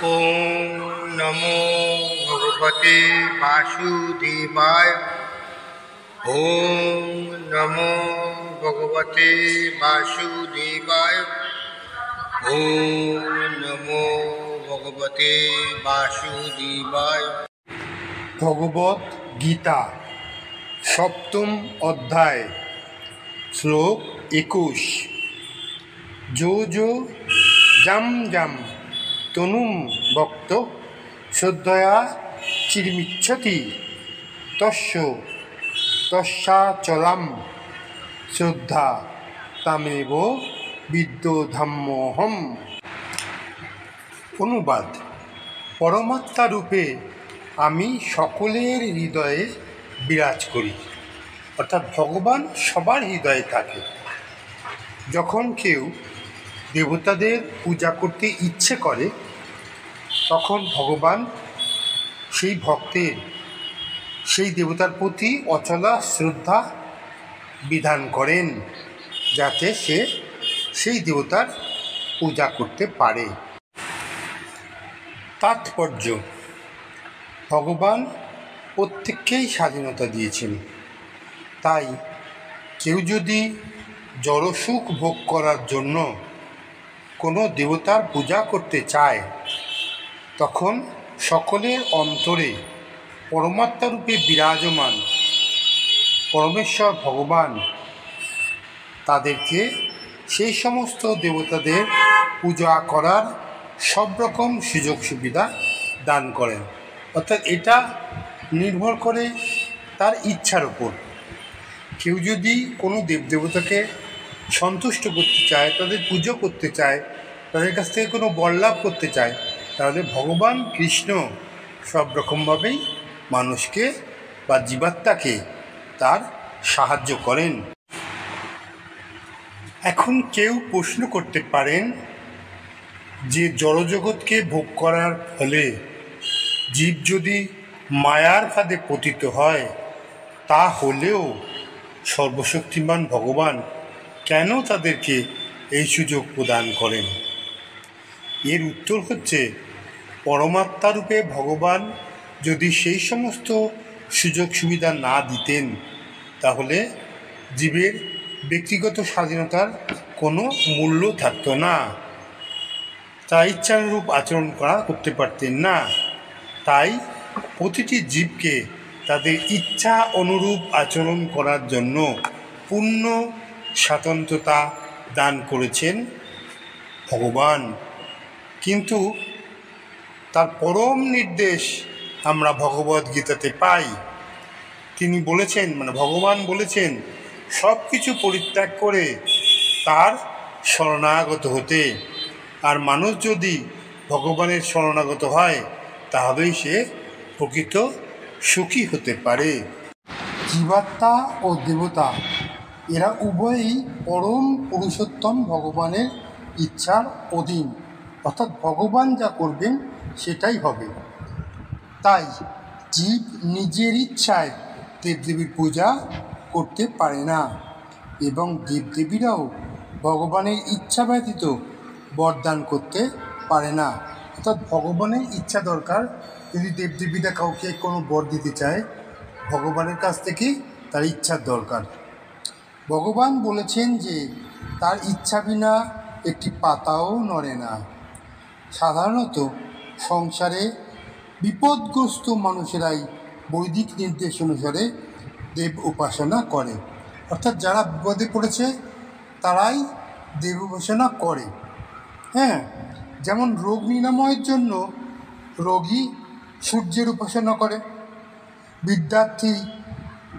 ओम नमो भगवते वासुदेवाय। ओम नमो भगवते वासुदेवाय। ओम नमो भगवते वासुदेवाय। भगवत गीता सप्तम अध्याय श्लोक 21। जो जो जम जम तनुम भक्त श्रद्धया चिरमिच्छति तस्य तस्याचलम श्रद्धा तमेव विद्योधम्मोहम। অনুবাদ। পরমাত্মা রূপে আমি সকলের হৃদয়ে বিরাজ করি, অর্থাৎ ভগবান সবার হৃদয়ে থাকে। যখন কেউ দেবতাদের পূজা করতে ইচ্ছে করে তখন ভগবান সেই ভক্তের সেই দেবতার প্রতি অচলা শ্রদ্ধা বিধান করেন, যাতে সে সেই দেবতার পূজা করতে পারে। তাৎপর্য: ভগবান প্রত্যেককেই স্বাধীনতা দিয়েছেন, তাই কেউ যদি জড়সুখ ভোগ করার জন্য কোনো দেবতার পূজা করতে চায় তখন সকলের অন্তরে পরমাত্মারূপে বিরাজমান পরমেশ্বর ভগবান তাদেরকে সেই সমস্ত দেবতাদের পূজা করার সব রকম সুযোগ সুবিধা দান করেন। অর্থাৎ এটা নির্ভর করে তার ইচ্ছার উপর। কেউ যদি কোনো দেবদেবতাকে সন্তুষ্ট করতে চায়, তাদের পুজো করতে চায়, তাদের কাছ থেকে কোনো বর লাভ করতে চায়, তাহলে ভগবান কৃষ্ণ সব রকমভাবেই মানুষকে বা জীবাত্মাকে তার সাহায্য করেন। এখন কেউ প্রশ্ন করতে পারেন যে জড়জগৎকে ভোগ করার ফলে জীব যদি মায়ার ফাঁদে পতিত হয়, তা হলেও সর্বশক্তিমান ভগবান কেন তাদেরকে এই সুযোগ প্রদান করেন? এর উত্তর হচ্ছে, পরমাত্মারূপে ভগবান যদি সেই সমস্ত সুযোগ সুবিধা না দিতেন তাহলে জীবের ব্যক্তিগত স্বাধীনতার কোনো মূল্য থাকত না, তা ইচ্ছানুরূপ আচরণ করতে পারতেন না। তাই প্রতিটি জীবকে তাদের ইচ্ছা অনুরূপ আচরণ করার জন্য পূর্ণ স্বাতন্ত্রতা দান করেছেন ভগবান। কিন্তু তার পরম নির্দেশ আমরা ভগবদ্গীতাতে পাই। তিনি বলেছেন, ভগবান বলেছেন, সব কিছু পরিত্যাগ করে তার শরণাগত হতে। আর মানুষ যদি ভগবানের শরণাগত হয় তাহলেই সে প্রকৃত সুখী হতে পারে। জীবাত্মা ও দেবতা এরা উভয়ই পরম পুরুষোত্তম ভগবানের ইচ্ছার অধীন, অর্থাৎ ভগবান যা করবেন সেটাই হবে। তাই জীব নিজের ইচ্ছায় দেবদেবীর পূজা করতে পারে না, এবং দেবদেবীরাও ভগবানের ইচ্ছা ব্যতীত বরদান করতে পারে না। অর্থাৎ ভগবানের ইচ্ছা দরকার। যদি দেবদেবীরা কাউকে কোনো বর দিতে চায়, ভগবানের কাছ থেকে তার ইচ্ছার দরকার। ভগবান বলেছেন যে তার ইচ্ছা বিনা একটি পাতাও নড়ে না। সাধারণত সংসারে বিপদগ্রস্ত মানুষেরাই বৈদিক নির্দেশ অনুসারে দেব উপাসনা করে, অর্থাৎ যারা বিপদে পড়েছে তারাই দেব উপাসনা করে। যেমন রোগ নিরাময়ের জন্য রোগী সূর্যের উপাসনা করে, বিদ্যার্থী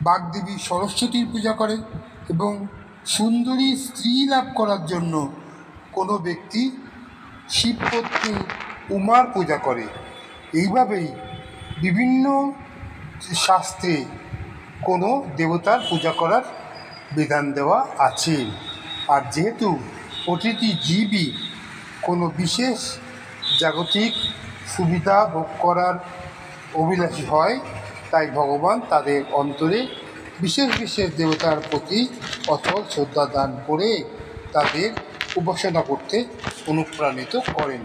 বাগদেবী সরস্বতীর পূজা করে, এবং সুন্দরী স্ত্রী লাভ করার জন্য কোনো ব্যক্তি শিবপত্নী উমার পূজা করে। এইভাবেই বিভিন্ন শাস্ত্রে কোনো দেবতার পূজা করার বিধান দেওয়া আছে। আর যেহেতু প্রতিটি জীবই কোনো বিশেষ জাগতিক সুবিধা ভোগ করার অভিলাষী হয়, তাই ভগবান তাদের অন্তরে বিশেষ বিশেষ দেবতার প্রতি অথল শ্রদ্ধা দান করে তাদের উপাসনা করতে অনুপ্রাণিত করেন।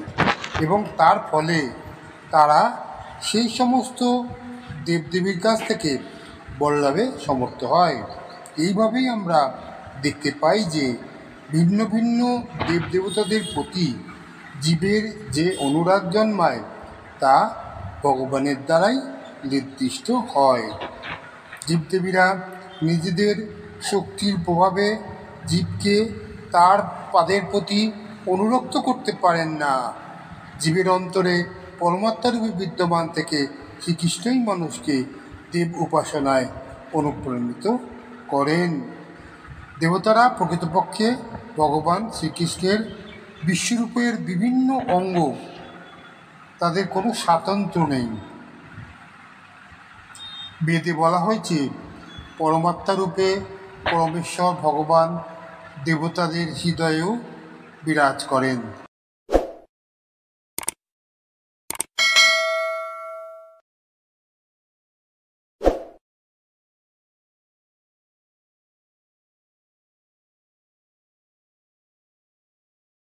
এবং তার ফলে তারা সেই সমস্ত দেবদেবীর কাছ থেকে বর লাভে সমর্থ হয়। এইভাবেই আমরা দেখতে পাই যে ভিন্ন ভিন্ন দেবদেবতাদের প্রতি জীবের যে অনুরাগ জন্মায় তা ভগবানের দ্বারাই নির্দিষ্ট হয়। জীবদেবীরা নিজেদের শক্তির প্রভাবে জীবকে তার পাদের প্রতি অনুরক্ত করতে পারেন না। জীবের অন্তরে পরমাত্মারূপে বিদ্যমান থেকে শ্রীকৃষ্ণই মানুষকে দেব উপাসনায় অনুপ্রাণিত করেন। দেবতারা প্রকৃতপক্ষে ভগবান শ্রীকৃষ্ণের বিশ্বরূপের বিভিন্ন অঙ্গ, তাদের কোনো স্বাতন্ত্র্য নেই। বেদে বলা হয়েছে পরমাত্মারূপে পরমেশ্বর ভগবান দেবতাদের হৃদয়েও বিরাজ করেন।